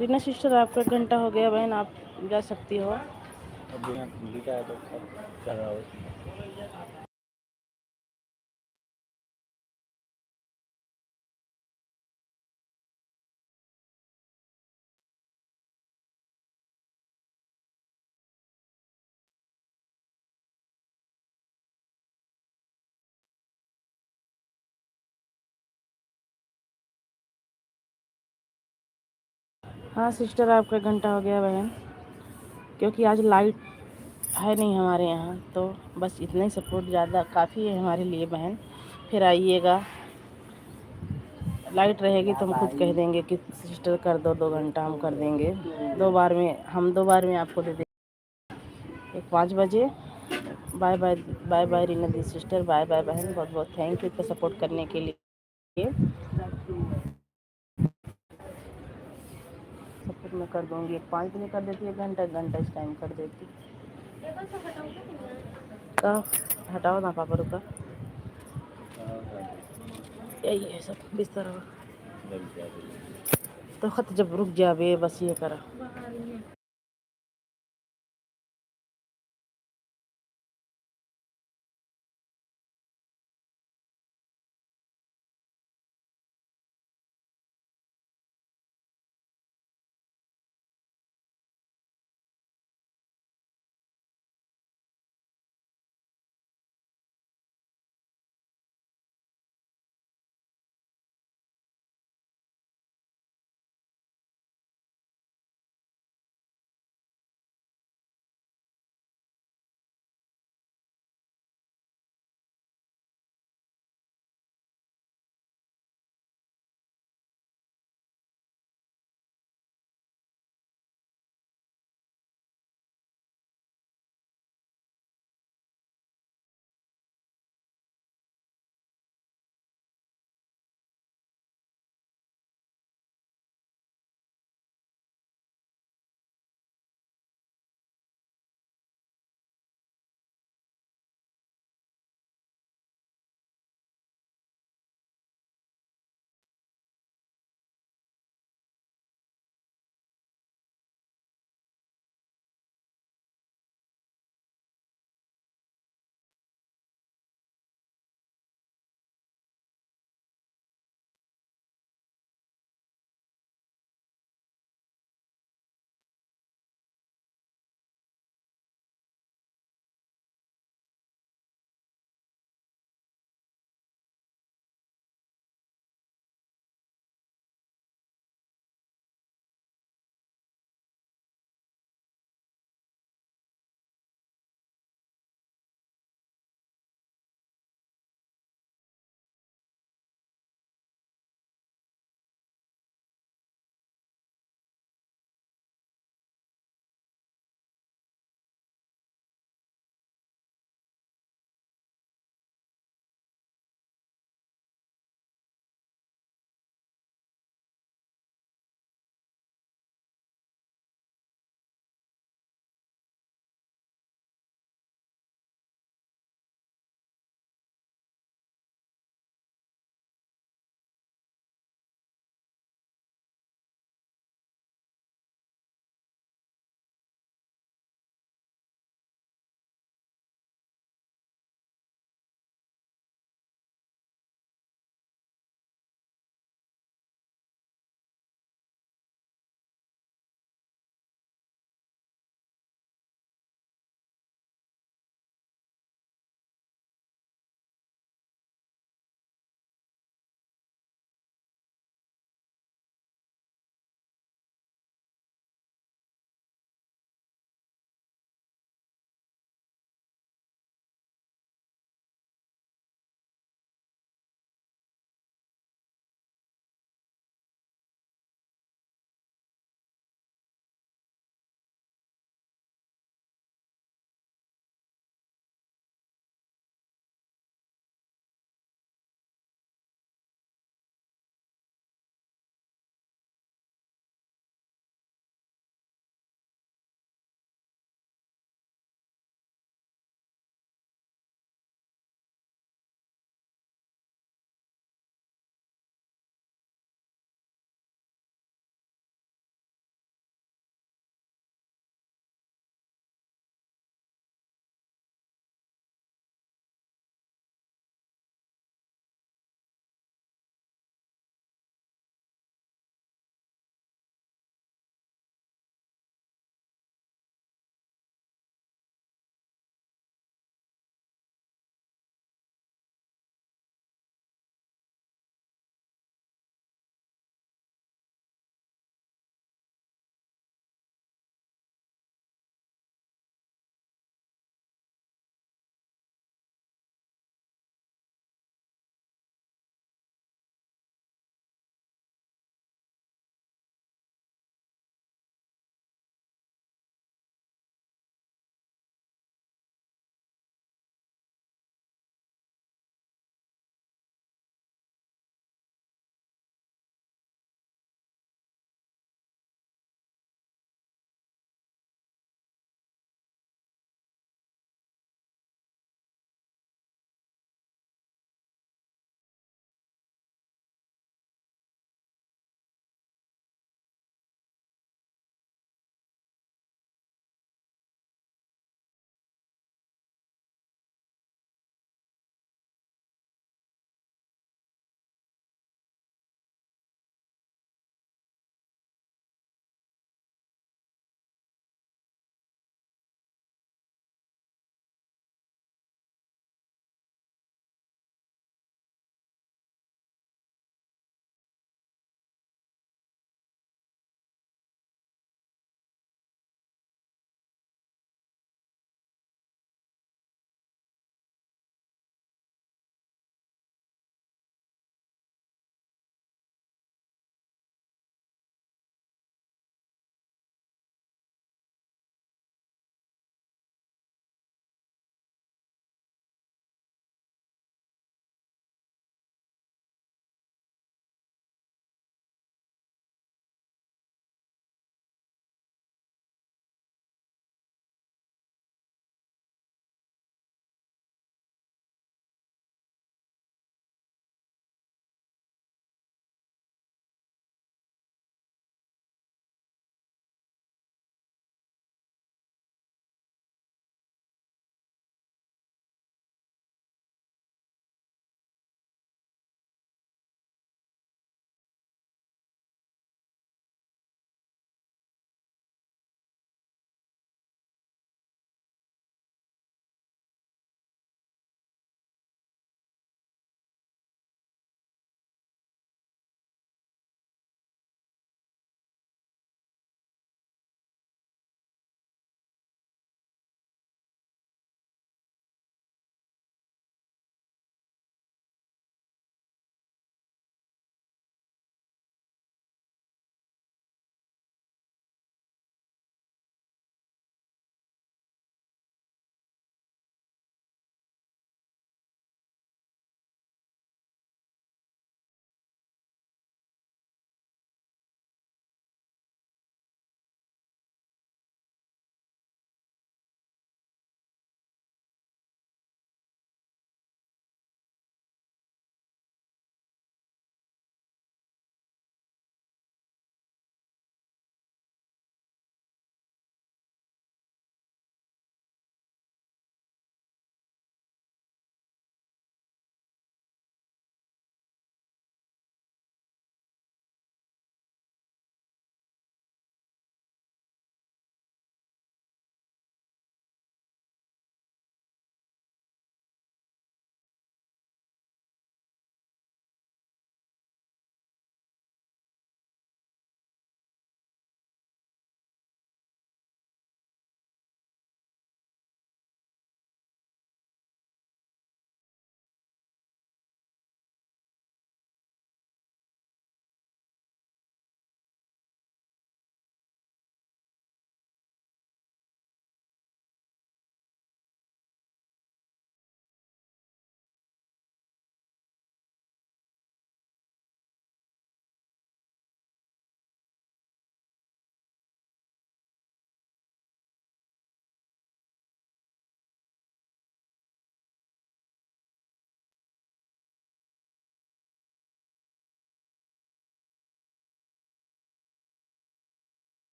Reena sister आपका घंटा हो गया बहन, आप जा सकती हो। अब बिना लिखा है तो सब चल रहा हो। हाँ सिस्टर आपका घंटा हो गया बहन, क्योंकि आज लाइट है नहीं हमारे यहाँ, तो बस इतना ही सपोर्ट ज़्यादा काफ़ी है हमारे लिए बहन। फिर आइएगा, लाइट रहेगी तो हम खुद कह देंगे कि सिस्टर कर दो, 2 घंटा हम कर देंगे। 2 बार में आपको दे देंगे। एक 5 बजे। Bye bye, bye bye Reena दी सिस्टर, बाय बाय बहन, बहुत बहुत थैंक यू इतना सपोर्ट करने के लिए। सपोर्ट मैं कर दूँगी, एक 5 बजे कर देती, 1 घंटा इस टाइम कर देती। तो हटाओ ना पापा, रुका यही है सब बिस्तर तो खत जब रुक जावे बस ये करा।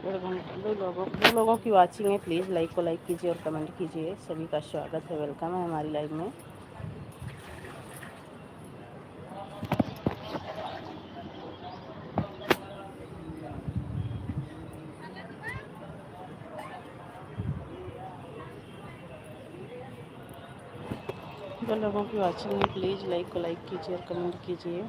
दो लोगों की वाचिंग है, प्लीज़ लाइक को लाइक कीजिए और कमेंट कीजिए। सभी का स्वागत है, वेलकम है हमारी लाइव में। दो लोगों की वाचिंग है, प्लीज़ लाइक को लाइक कीजिए और कमेंट कीजिए।